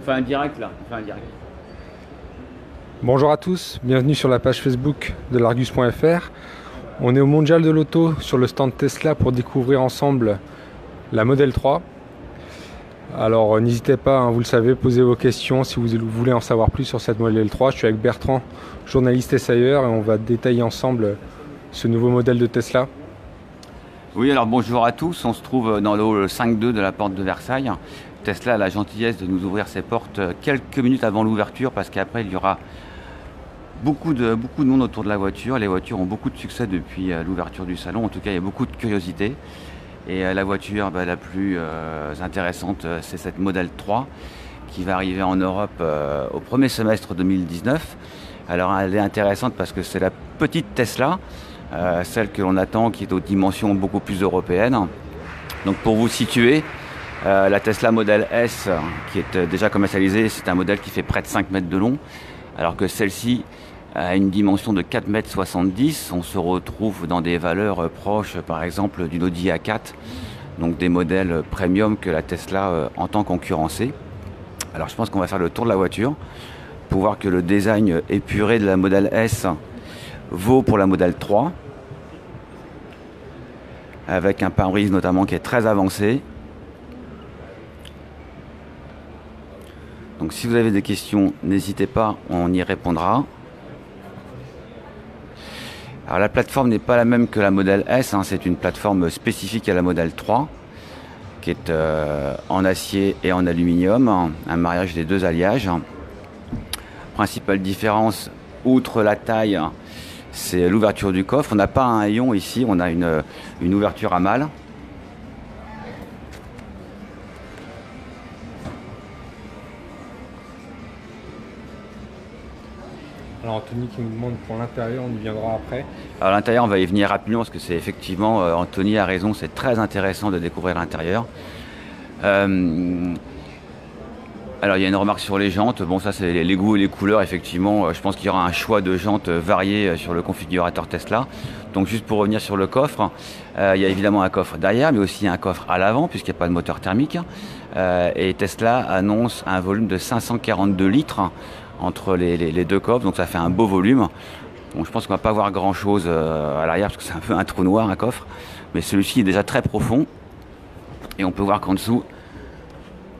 On fait un direct là, on fait un direct. Bonjour à tous, bienvenue sur la page Facebook de l'Argus.fr. On est au Mondial de l'Auto sur le stand Tesla pour découvrir ensemble la Model 3. Alors n'hésitez pas, vous le savez, posez vos questions si vous voulez en savoir plus sur cette Model 3. Je suis avec Bertrand, journaliste essayeur, et on va détailler ensemble ce nouveau modèle de Tesla. Oui, alors bonjour à tous, on se trouve dans le hall 5.2 de la porte de Versailles. Tesla a la gentillesse de nous ouvrir ses portes quelques minutes avant l'ouverture parce qu'après il y aura beaucoup de monde autour de la voiture. Les voitures ont beaucoup de succès depuis l'ouverture du salon, en tout cas il y a beaucoup de curiosité. Et la voiture la plus intéressante, c'est cette Model 3 qui va arriver en Europe au premier semestre 2019. Alors elle est intéressante parce que c'est la petite Tesla, celle que l'on attend, qui est aux dimensions beaucoup plus européennes. Donc pour vous situer, la Tesla Model S, qui est déjà commercialisée, c'est un modèle qui fait près de 5 mètres de long, alors que celle-ci a une dimension de 4,70 m. On se retrouve dans des valeurs proches, par exemple, d'une Audi A4, donc des modèles premium que la Tesla entend concurrencer. Alors je pense qu'on va faire le tour de la voiture pour voir que le design épuré de la Model S vaut pour la Model 3, avec un pare-brise notamment qui est très avancé. Donc si vous avez des questions, n'hésitez pas, on y répondra. Alors la plateforme n'est pas la même que la Model S, c'est une plateforme spécifique à la Model 3, qui est en acier et en aluminium, un mariage des deux alliages. Principale différence, outre la taille, c'est l'ouverture du coffre. On n'a pas un haillon ici, on a une ouverture à malle. Alors Anthony qui nous demande pour l'intérieur, on y viendra après. Alors l'intérieur, on va y venir rapidement parce que c'est effectivement, Anthony a raison, c'est très intéressant de découvrir l'intérieur. Alors il y a une remarque sur les jantes, bon ça c'est les goûts et les couleurs, effectivement, je pense qu'il y aura un choix de jantes varié sur le configurateur Tesla. Donc juste pour revenir sur le coffre, il y a évidemment un coffre derrière, mais aussi un coffre à l'avant puisqu'il n'y a pas de moteur thermique. Et Tesla annonce un volume de 542 litres entre les deux coffres, donc ça fait un beau volume. Bon, je pense qu'on va pas voir grand chose à l'arrière parce que c'est un peu un trou noir, un coffre, mais celui-ci est déjà très profond et on peut voir qu'en dessous,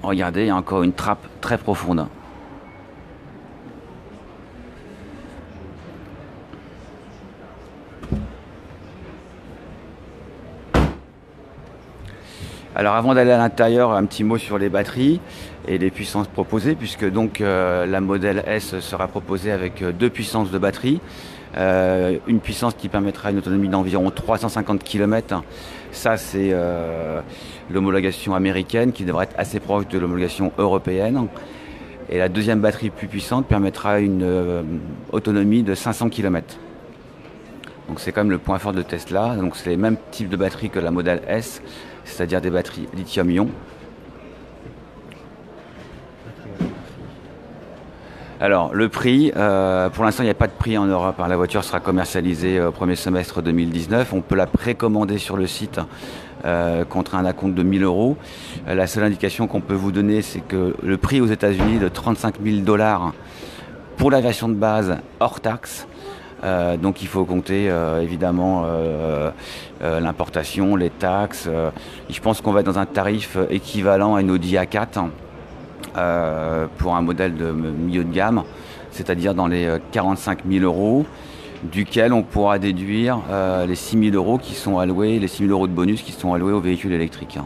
regardez, il y a encore une trappe très profonde. Alors avant d'aller à l'intérieur, un petit mot sur les batteries et les puissances proposées, puisque donc la Model S sera proposée avec deux puissances de batterie. Une puissance qui permettra une autonomie d'environ 350 km. Ça c'est l'homologation américaine qui devrait être assez proche de l'homologation européenne. Et la deuxième batterie plus puissante permettra une autonomie de 500 km. Donc c'est quand même le point fort de Tesla. Donc c'est les mêmes types de batteries que la Model S, c'est-à-dire des batteries lithium-ion. Alors le prix, pour l'instant il n'y a pas de prix en Europe. La voiture sera commercialisée au premier semestre 2019. On peut la précommander sur le site contre un acompte de 1 000 €. La seule indication qu'on peut vous donner, c'est que le prix aux États-Unis de 35 000 $ pour la version de base hors taxe. Donc il faut compter évidemment l'importation, les taxes. Je pense qu'on va être dans un tarif équivalent à une Audi A4 pour un modèle de milieu de gamme, c'est-à-dire dans les 45 000 €, duquel on pourra déduire les 6 000 € qui sont alloués, les 6 000 € de bonus qui sont alloués aux véhicules électriques.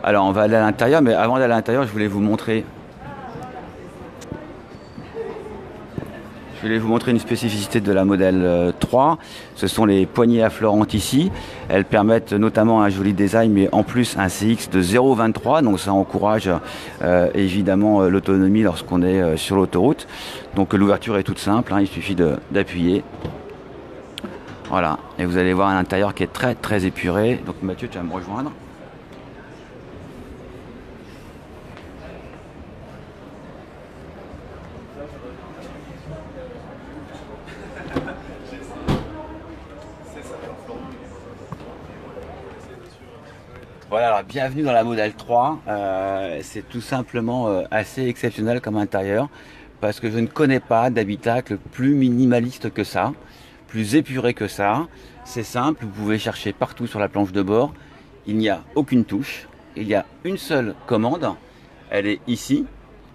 Alors on va aller à l'intérieur, mais avant d'aller à l'intérieur, je voulais vous montrer une spécificité de la Model 3. Ce sont les poignées affleurantes ici. Elles permettent notamment un joli design, mais en plus un CX de 0,23. Donc ça encourage évidemment l'autonomie lorsqu'on est sur l'autoroute. Donc l'ouverture est toute simple, il suffit d'appuyer. Voilà, et vous allez voir un intérieur qui est très très épuré. Donc Mathieu, tu vas me rejoindre. Voilà, alors bienvenue dans la Model 3. C'est tout simplement assez exceptionnel comme intérieur parce que je ne connais pas d'habitacle plus minimaliste que ça, plus épuré que ça. C'est simple, vous pouvez chercher partout sur la planche de bord. Il n'y a aucune touche, il y a une seule commande. Elle est ici,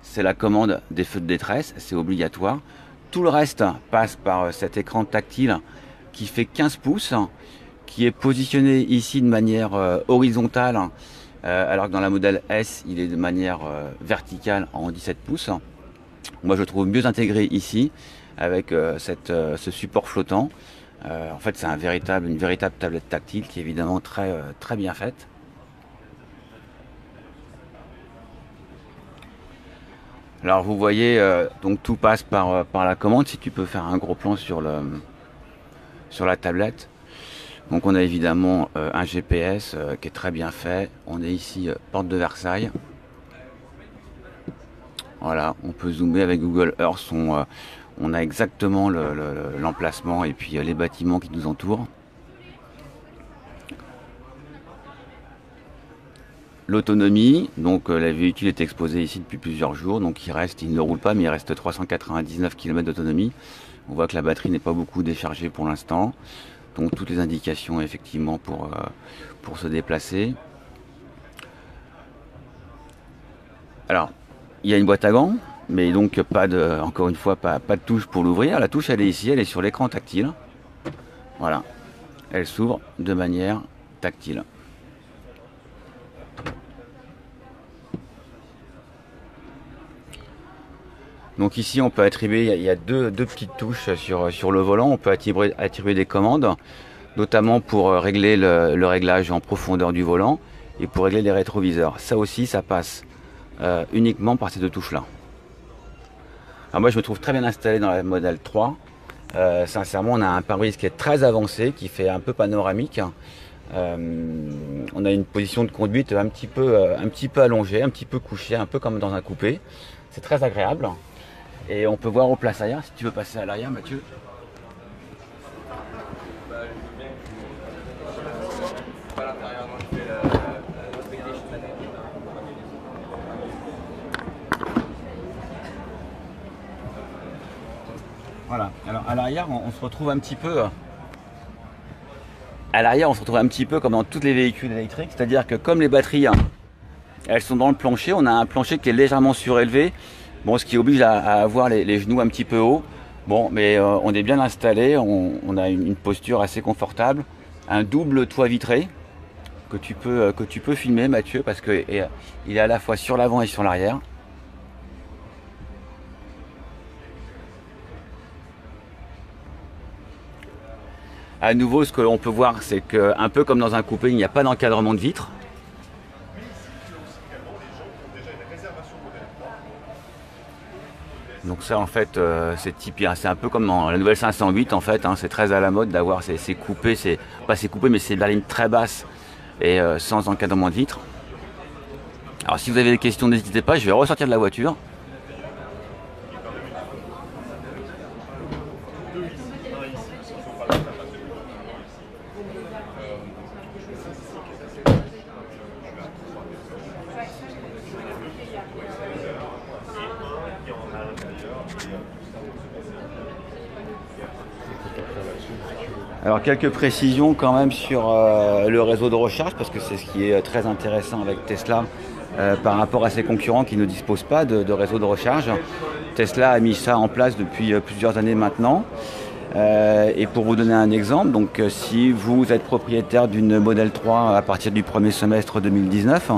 c'est la commande des feux de détresse, c'est obligatoire. Tout le reste passe par cet écran tactile qui fait 15 pouces, qui est positionné ici de manière horizontale, alors que dans la modèle S, il est de manière verticale en 17 pouces. Moi, je trouve mieux intégré ici, avec ce support flottant. En fait, c'est une véritable tablette tactile qui est évidemment très bien faite. Alors, vous voyez, donc tout passe par la commande. Si tu peux faire un gros plan sur la tablette. Donc on a évidemment un GPS qui est très bien fait. On est ici porte de Versailles. Voilà, on peut zoomer avec Google Earth. On a exactement l'emplacement et puis les bâtiments qui nous entourent. L'autonomie, donc le véhicule est exposé ici depuis plusieurs jours, donc il ne roule pas, mais il reste 399 km d'autonomie. On voit que la batterie n'est pas beaucoup déchargée pour l'instant. Donc toutes les indications effectivement pour se déplacer. Alors, il y a une boîte à gants, mais donc encore une fois, pas de touche pour l'ouvrir. La touche, elle est ici, elle est sur l'écran tactile. Voilà, elle s'ouvre de manière tactile. Donc ici, on peut attribuer, il y a deux petites touches sur le volant. On peut attribuer des commandes, notamment pour régler le réglage en profondeur du volant et pour régler les rétroviseurs. Ça aussi, ça passe uniquement par ces deux touches-là. Alors moi, je me trouve très bien installé dans la Model 3. Sincèrement, on a un pare-brise qui est très avancé, qui fait un peu panoramique. On a une position de conduite un petit peu allongée, un petit peu couchée, un peu comme dans un coupé. C'est très agréable. Et on peut voir aux places arrière, si tu veux passer à l'arrière, Mathieu. Voilà, alors à l'arrière, on se retrouve un petit peu... À l'arrière, on se retrouve un petit peu comme dans tous les véhicules électriques, c'est-à-dire que comme les batteries, elles sont dans le plancher, on a un plancher qui est légèrement surélevé. Bon, ce qui oblige à avoir les genoux un petit peu hauts. Bon, mais on est bien installé, on a une posture assez confortable. Un double toit vitré que tu peux filmer, Mathieu, parce qu'il est à la fois sur l'avant et sur l'arrière. À nouveau, ce que l'on peut voir, c'est qu'un peu comme dans un coupé, il n'y a pas d'encadrement de vitres. Donc ça en fait c'est un peu comme dans la nouvelle 508 en fait, hein, c'est très à la mode d'avoir ces coupés, pas ces coupés mais ces berlines très basses et sans encadrement de vitres. Alors si vous avez des questions n'hésitez pas, je vais ressortir de la voiture. Alors quelques précisions quand même sur le réseau de recharge parce que c'est ce qui est très intéressant avec Tesla par rapport à ses concurrents qui ne disposent pas de réseau de recharge. Tesla a mis ça en place depuis plusieurs années maintenant. Et pour vous donner un exemple, donc si vous êtes propriétaire d'une Model 3 à partir du premier semestre 2019,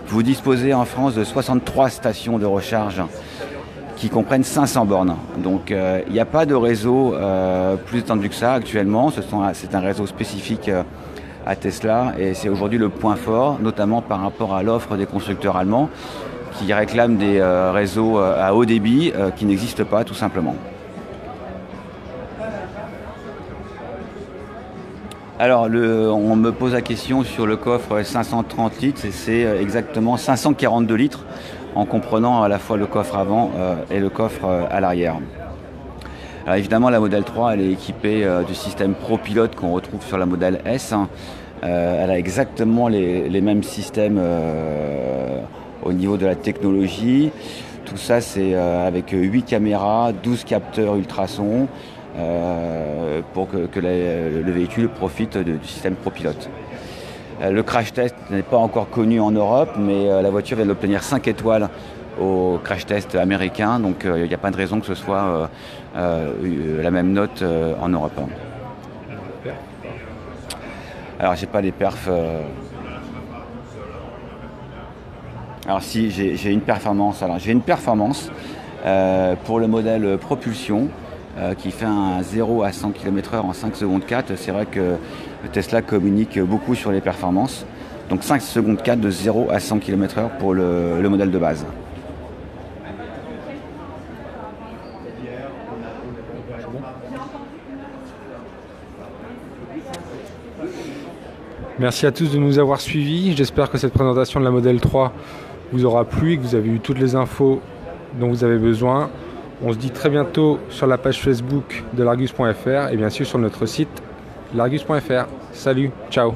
vous disposez en France de 63 stations de recharge qui comprennent 500 bornes. Donc il n'y a pas de réseau plus étendu que ça actuellement. C'est un réseau spécifique à Tesla et c'est aujourd'hui le point fort, notamment par rapport à l'offre des constructeurs allemands qui réclament des réseaux à haut débit qui n'existent pas tout simplement. Alors on me pose la question sur le coffre 530 litres et c'est exactement 542 litres en comprenant à la fois le coffre avant et le coffre à l'arrière. Alors évidemment la Model 3 elle est équipée du système ProPilot qu'on retrouve sur la Model S. Elle a exactement les mêmes systèmes au niveau de la technologie. Tout ça, c'est avec 8 caméras, 12 capteurs ultrasons pour que le véhicule profite du système ProPilot. Le crash test n'est pas encore connu en Europe, mais la voiture vient d'obtenir 5 étoiles au crash test américain, donc il n'y a pas de raison que ce soit la même note en Europe. Alors j'ai pas les perfs. Alors si j'ai une performance. Alors j'ai une performance pour le modèle propulsion qui fait un 0 à 100 km/h en 5 secondes 4. C'est vrai que Tesla communique beaucoup sur les performances. Donc 5 secondes 4 de 0 à 100 km/h pour le modèle de base. Merci à tous de nous avoir suivis. J'espère que cette présentation de la Model 3 vous aura plu et que vous avez eu toutes les infos dont vous avez besoin. On se dit très bientôt sur la page Facebook de l'Argus.fr et bien sûr sur notre site l'Argus.fr. Salut, ciao.